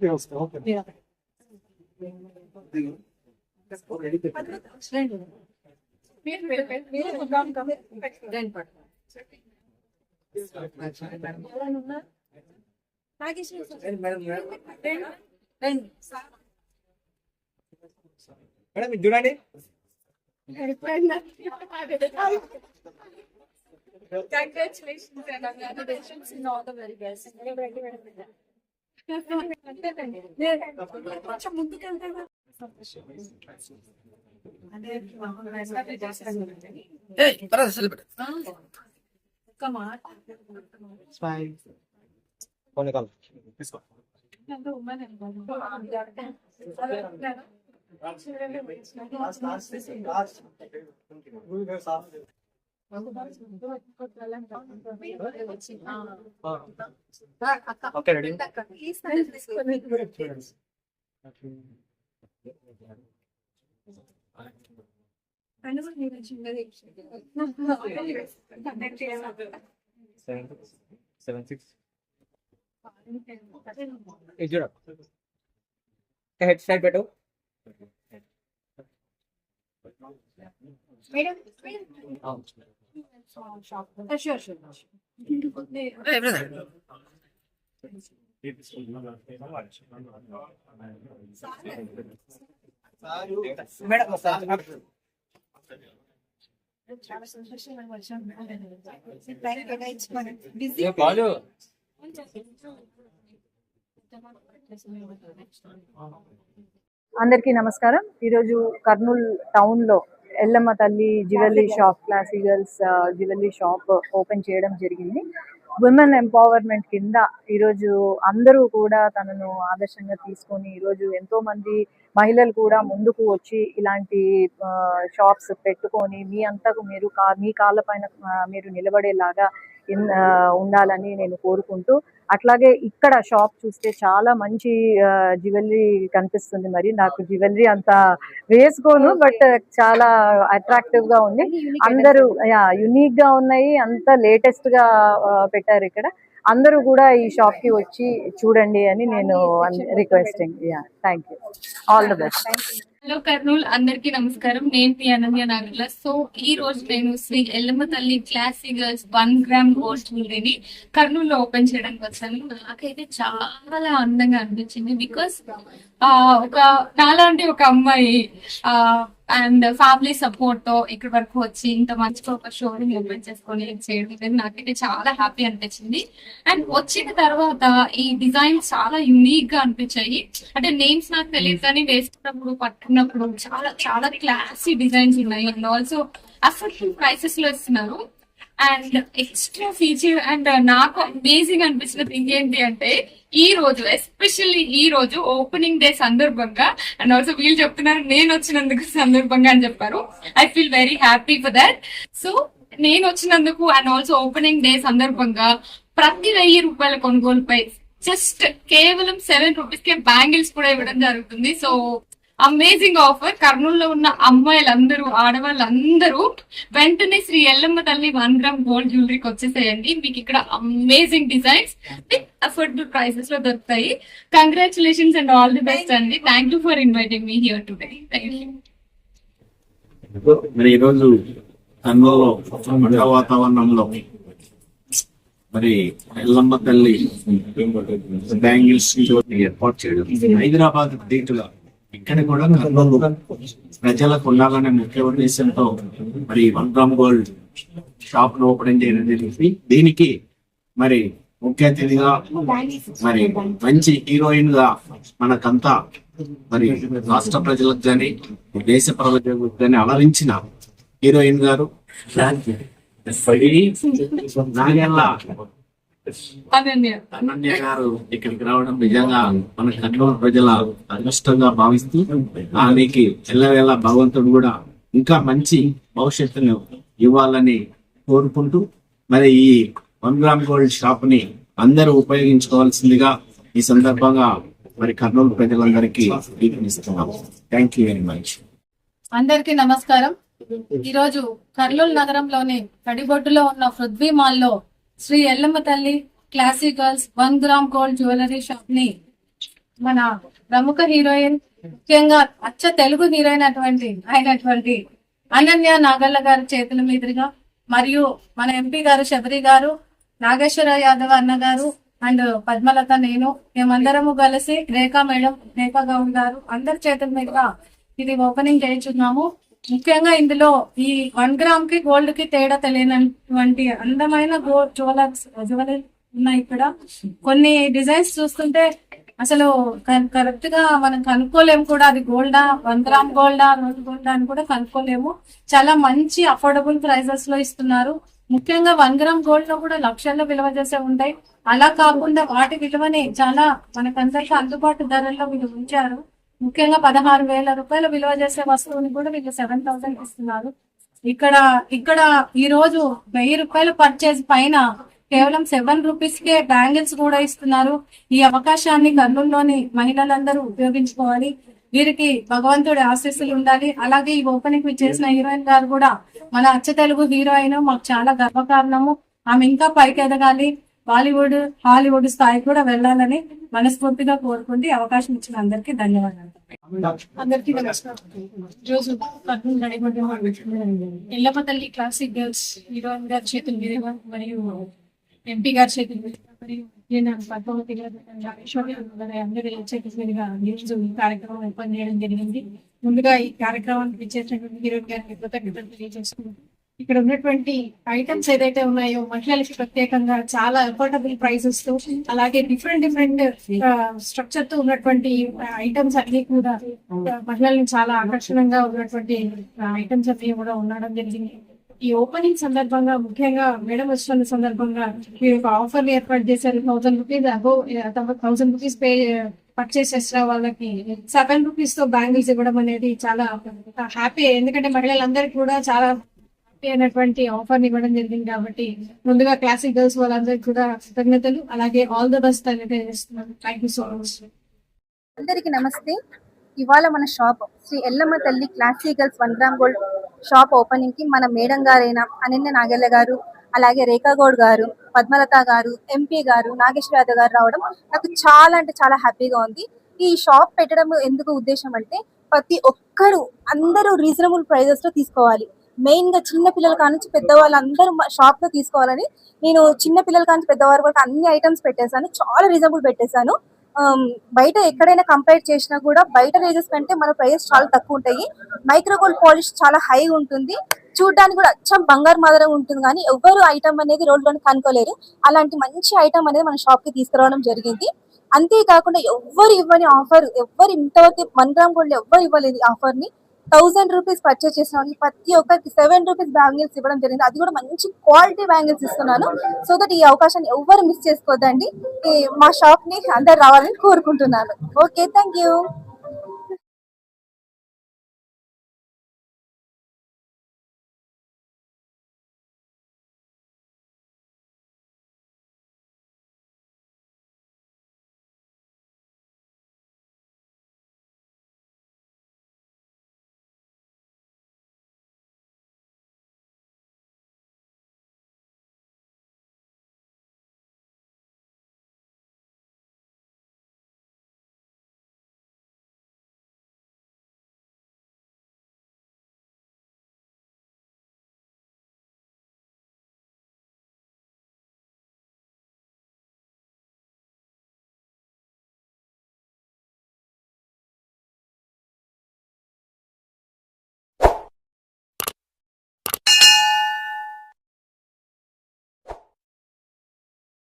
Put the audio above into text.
Yeah. Madam చూడండి. Congratulations and congratulations in all the very best. కొంచెం ముందుకెళ్తే ఒక్క మాట ఓకే రెడీ. ఇది చూడ హెడ్ సైడ్ పెట్టు. మేడం చాలా సంతోషంగా వచ్చాం. అందరికీ నమస్కారం. ఈరోజు కర్నూలు టౌన్ లో ఎల్లమ్మ తల్లి jewellery shop, classy girls jewellery shop open చేయడం జరిగింది. విమెన్ ఎంపవర్మెంట్ కింద ఈరోజు అందరూ కూడా తనను ఆదర్శంగా తీసుకొని ఈరోజు ఎంతో మంది మహిళలు కూడా ముందుకు వచ్చి ఇలాంటి షాప్స్ పెట్టుకొని మీ అంతకు మీరు మీ కాళ్ళ పైన మీరు నిలబడేలాగా ఉండాలని నేను కోరుకుంటూ, అట్లాగే ఇక్కడ షాప్ చూస్తే చాలా మంచి జ్యువెలరీ కనిపిస్తుంది. మరి నాకు జ్యువెలరీ అంత వేసుకోను, బట్ చాలా అట్రాక్టివ్ గా ఉంది. అందరూ యునిక్ గా ఉన్నాయి, అంత లేటెస్ట్ గా పెట్టారు. ఇక్కడ అందరూ కూడా ఈ షాప్ కి వచ్చి చూడండి అని నేను requesting. Thank you, all the best. Hello Kurnool, అందరికీ నమస్కారం. నేను మీ అనన్య నాగర్ల. సో ఈ రోజు నేను శ్రీ ఎల్లమ్మ తల్లి క్లాసీ గర్ల్స్ 1 గ్రామ్ గోల్డ్ జ్యువెలరీని కర్నూలులో ఓపెన్ చేయడానికి వచ్చాను. నాకైతే చాలా అందంగా అనిపించింది. బికాస్ ఒక నాలాంటి ఒక అమ్మాయి అండ్ ఫ్యామిలీ సపోర్ట్ తో ఇక్కడ వరకు వచ్చి ఇంత మంచిగా ఒక షోరూమ్ ఓపెన్ చేసుకొని చేయడం నాకైతే చాలా హ్యాపీ అనిపించింది. అండ్ వచ్చిన తర్వాత ఈ డిజైన్స్ చాలా యూనిక్ గా అనిపించాయి. అంటే నేమ్స్ నాకు తెలియదు కానీ వేసుకున్నప్పుడు పట్టుకున్నప్పుడు చాలా చాలా క్లాసీ డిజైన్స్ ఉన్నాయి. అండ్ ఆల్సో అఫోర్డబుల్ ప్రైసెస్ లో ఇస్తున్నారు. అండ్ ఎక్స్ట్రా ఫీచర్ అండ్ నాకు అమేజింగ్ అనిపించిన థింగ్ ఏంటి అంటే, ఈ రోజు ఎస్పెషల్లీ ఈ రోజు ఓపెనింగ్ డే సందర్భంగా, అండ్ ఆల్సో వీళ్ళు చెప్తున్నారు నేను వచ్చినందుకు సందర్భంగా అని చెప్పారు. I feel very happy for that. So నేను వచ్చినందుకు అండ్ ఆల్సో ఓపెనింగ్ డే సందర్భంగా ప్రతి 1000 రూపాయల కొనుగోలుపై జస్ట్ కేవలం 7 రూపీస్ కే బ్యాంగిల్స్ కూడా ఇవ్వడం జరుగుతుంది. So amazing offer. కర్నూలులో ఉన్న అమ్మాయిలందరూ, ఆడవాళ్ళందరూ వెంటనే శ్రీ ఎల్లమ్మ తల్లి 1 గ్రామ్ గోల్డ్ జ్యువెలరీకి వచ్చేసేయండి. మీకు ఇక్కడ amazing designs with affordable prices లో దొరుకుతాయి. Congratulations and all the best అండి. Thank you for inviting me here today. Thank you. మరి ఈరోజు కర్నూలులో పండుగ వాతావరణంలో మరి ఎల్లమ్మ తల్లి బ్యాంగిల్స్ ఏర్పాటు చేయడం, హైదరాబాద్ ధీటుగా ఇక్కడ కూడా కర్నూలు ప్రజలకు ఉండాలనే ముఖ్య ఉద్దేశంతో మరి 1 గ్రామ్ గోల్డ్ షాప్ ను ఓపెన్ చేయడం జరిగింది. దీనికి మరి ముఖ్య అతిథిగా మరి మంచి హీరోయిన్ గా మనకంతా మరి రాష్ట్ర ప్రజలకు కానీ దేశ ప్రజలకు కానీ అలరించిన హీరోయిన్ గారు నాగేళ్ళ అనన్య గారు ఇక్కడికి రావడం నిజంగా మన కర్నూలు ప్రజల అదృష్టంగా భావిస్తూ, ఆమెకి ఎల్లవేళ భగవంతుడు కూడా ఇంకా మంచి భవిష్యత్తును ఇవ్వాలని కోరుకుంటూ, మరి ఈ 1 గ్రామ్ గోల్డ్ షాప్ ని అందరూ ఉపయోగించుకోవాల్సిందిగా ఈ సందర్భంగా మరి కర్నూలు ప్రజలందరికీ పిలుపునిస్తున్నాం. Thank you very much. అందరికీ నమస్కారం. ఈరోజు కర్నూలు నగరంలోని కడిబొడ్డులో ఉన్న పృథ్వీ మాల్ లో శ్రీ ఎల్లమ్మ తల్లి classy girls 1 gram gold jewellery shop ని మన ప్రముఖ హీరోయిన్, ముఖ్యంగా అచ్చ తెలుగు హీరోయిన్ అయినటువంటి అనన్య నాగల్ల గారి చేతుల మీదుగా మరియు మన ఎంపీ గారు శబరి గారు, నాగేశ్వర యాదవ్ అన్న గారు అండ్ పద్మలత, మేమందరము కలిసి రేఖా మేడం, రేఖా గౌడ్ గారు అందరి చేతుల మీదుగా ఇది ఓపెనింగ్ చేయించున్నాము. ముఖ్యంగా ఇందులో ఈ 1 గ్రామ్ కి గోల్డ్ కి తేడా తెలియనటువంటి అందమైన జ్యువెలరీ ఉన్నాయి. ఇక్కడ కొన్ని డిజైన్స్ చూస్తుంటే అసలు కరెక్ట్ గా మనం కనుక్కోలేము కూడా, అది గోల్డా, 1 గ్రామ్ గోల్డా, 2 గోల్డా అని కూడా కనుక్కోలేము. చాలా మంచి అఫోర్డబుల్ ప్రైజెస్ లో ఇస్తున్నారు. ముఖ్యంగా 1 గ్రామ్ గోల్డ్ లో కూడా లక్షల్లో విలువ చేసే ఉంటాయి. అలా కాకుండా వాటి విలువని చాలా మనకందరికీ అందుబాటు ధరల్లో వీళ్ళు ఉంచారు. ముఖ్యంగా 16,000 రూపాయల విలువ చేసే వస్తువుని కూడా వీళ్ళు 7,000 ఇస్తున్నారు. ఇక్కడ ఈ రోజు 1,000 రూపాయలు పర్చేజ్ పైన కేవలం 7 రూపీస్ కే బ్యాంగిల్స్ కూడా ఇస్తున్నారు. ఈ అవకాశాన్ని కర్నూలులోని మహిళలందరూ ఉపయోగించుకోవాలి. వీరికి భగవంతుడి ఆశీస్సులు ఉండాలి. అలాగే ఈ ఓపెనింగ్ చేసిన హీరోయిన్ గారు కూడా మన అచ్చ తెలుగు హీరోయిన్, మాకు చాలా గర్వకారణము. ఆమె ఇంకా పైకి ఎదగాలి, బాలీవుడ్, హాలీవుడ్ స్థాయికి కూడా వెళ్ళాలని మనస్ఫూర్తిగా కోరుకుంటూ అవకాశం ఇచ్చిన అందరికీ ధన్యవాదాలు. అందరికీ నమస్కారం. ఈరోజు కర్నూలు నడిబొడ్డు ఎల్లమ్మ తల్లి క్లాసిక్ గర్ల్స్ హీరోయిన్ గారి చేతుల మీదుగా మరియు ఎంపీ గారి చేతుల మీదుగా మరియు నేను పద్మావతి గారు అందరి చేతుల మీదుగా ఈరోజు ఈ కార్యక్రమం ఓపెన్ చేయడం జరిగింది. ముందుగా ఈ కార్యక్రమానికి ఇచ్చేసినటువంటి హీరోయిన్ గారికి కృతజ్ఞతలు తెలియజేసుకుంటున్నాను. ఇక్కడ ఉన్నటువంటి ఐటమ్స్ ఏదైతే ఉన్నాయో మహిళలకి ప్రత్యేకంగా చాలా అఫోర్డబుల్ ప్రైసెస్ తో, అలాగే డిఫరెంట్ స్ట్రక్చర్ తో ఉన్నటువంటి ఐటమ్స్ అన్ని కూడా మహిళల్ని చాలా ఆకర్షణంగా ఉన్నటువంటి ఐటమ్స్ అన్ని కూడా ఉండడం జరిగింది. ఈ ఓపెనింగ్ సందర్భంగా ముఖ్యంగా మేడం వచ్చిన సందర్భంగా మీరు ఒక ఆఫర్ ఏర్పాటు చేశారు. 1,000 రూపీస్ అబోవ్ 1,000 రూపీస్ పర్చేస్ చేసిన వాళ్ళకి 7 రూపీస్ తో బ్యాంగిల్స్ ఇవ్వడం అనేది చాలా హ్యాపీ. ఎందుకంటే మహిళలందరికీ కూడా చాలా అయినటువంటి ఆఫర్ ఇవ్వడం జరిగింది. కాబట్టి ముందుగా క్లాసిక్ గర్ల్స్ వాళ్ళందరికీ కూడా కృతజ్ఞతలు, అలాగే ఆల్ ద బెస్ట్ తెలియజేస్తున్నాను. Thank you so much. అందరికి నమస్తే. ఇవాళ మన షాప్ శ్రీ ఎల్లమ్మ తల్లి classic girls 1 gram gold shop opening కి మన మేడం గారైన అనన్య నాగల్ల గారు, అలాగే రేఖా గౌడ్ గారు, పద్మలత గారు, ఎంపీ గారు, నాగేశ్వర యాదవ్ గారు రావడం నాకు చాలా అంటే చాలా హ్యాపీగా ఉంది. ఈ షాప్ పెట్టడం ఎందుకు ఉద్దేశం అంటే ప్రతి ఒక్కరు అందరూ రీజనబుల్ ప్రైజెస్ లో తీసుకోవాలి. మెయిన్ గా చిన్న పిల్లల కానుంచి పెద్దవాళ్ళందరూ షాప్ లో తీసుకోవాలని నేను చిన్న పిల్లల కానుంచి పెద్దవారి వరకు అన్ని ఐటమ్స్ పెట్టేశాను. చాలా రీజనబుల్ పెట్టేశాను. బయట ఎక్కడైనా కంపేర్ చేసినా కూడా బయట రేజెస్ కంటే మన ప్రైజెస్ చాలా తక్కువ ఉంటాయి. మైక్రోగోల్డ్ పాలిష్ చాలా హై ఉంటుంది, చూడడానికి కూడా అచ్చం బంగారు మాదిరి ఉంటుంది. కానీ ఎవరు ఐటమ్ అనేది రోడ్లోనే కనుక్కోలేరు. అలాంటి మంచి ఐటమ్ అనేది మన షాప్ కి తీసుకురావడం జరిగింది. అంతేకాకుండా ఎవ్వరు ఇవ్వని ఆఫర్, ఎవ్వరు ఇంతవరకు 1 గ్రామ్ గోల్డ్ ఎవ్వరు ఇవ్వలేదు ఆఫర్ ని. 1,000 రూపీస్ పర్చేస్ చేసిన వాళ్ళకి ప్రతి ఒక్కరికి 7 రూపీస్ బ్యాంగిల్స్ ఇవ్వడం జరిగింది. అది కూడా మంచి క్వాలిటీ బ్యాంగిల్స్ ఇస్తున్నాను. సో దట్ ఈ అవకాశాన్ని ఎవ్వరు మిస్ చేసుకోవద్దండి. మా షాప్ ని అందరు రావాలని కోరుకుంటున్నాను. Okay, thank you.